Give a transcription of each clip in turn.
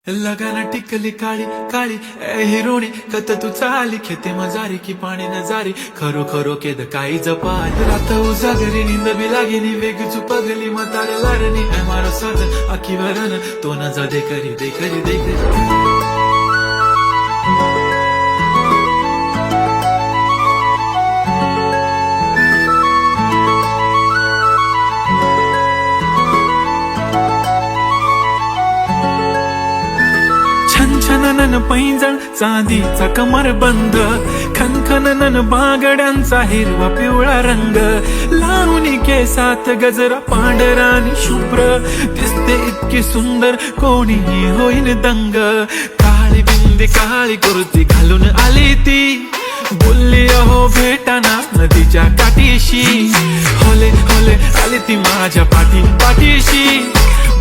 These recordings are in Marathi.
लगाना टिकली काळी काळी ए हिरोणी कत तू चाली खेते मजारी की पाणी नजारी खरो खरो केद काही जपाल रात उजागरी निंद बी लागेनी वेग चुपगली म्हाताऱ्या लारणी ए मारो साथ आखी वरण तो न जा दे करी दे करी दे करी छनछनन पैंजण चांदीचा कमर बंद खनखनन बांगड्यांचा हिरवा पिवळा रंग लावणी केसात गजरा पांढरा आणि शुभ्र दिसते इतकी सुंदर कोणीही होईन दंग काळी बिंदी काळी कुर्ती घालून आली ती बोलली अहो भेटाना नदीच्या काठीशी होले होले आली ती माझ्या पाठीशी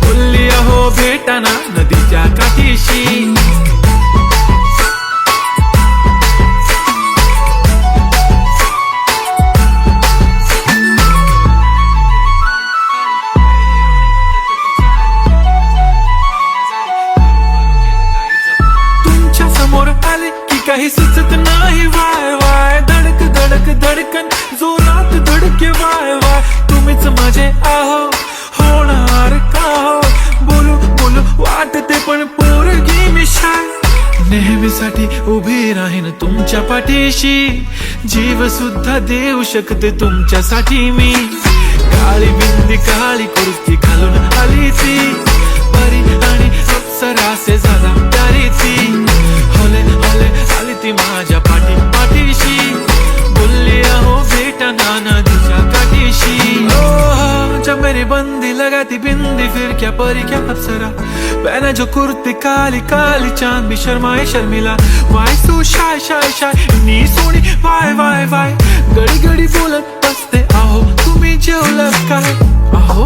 बोलली अहो भेटाना नदीच्या काठीशी तुमच्या समोर आले की काही सुचत नाही वाय वाय धडक धडक धडकन जोरात धडके वाय वाय तुम्हीच माझे आहो होणार का हो बोलू बोलू वाटते पण पोरगी मी शाय नेहमीसाठी उभी राहीन तुमच्या पाठीशी जीव सुद्धा देऊ शकते तुमच्यासाठी मी काळी बिंदी काळी कुर्ती घालून आली ती परी आणि अप्सरासे झाला प्यारी ती होले होले आली ती माझ्या पाठीशी बोलली अहो भेटना नदीच्या काठीशी जब मेरी बंदी लगाती बिंदी फिर क्या परी क्या अप्सरा पहने जो कुर्ती काली काली चांद भी शर्माए शर्मिला why so shy shy shy नी सोनी वाय वाय वाय गडी गडी बोलत बसते आहो तुम्ही जेवलं काय आहो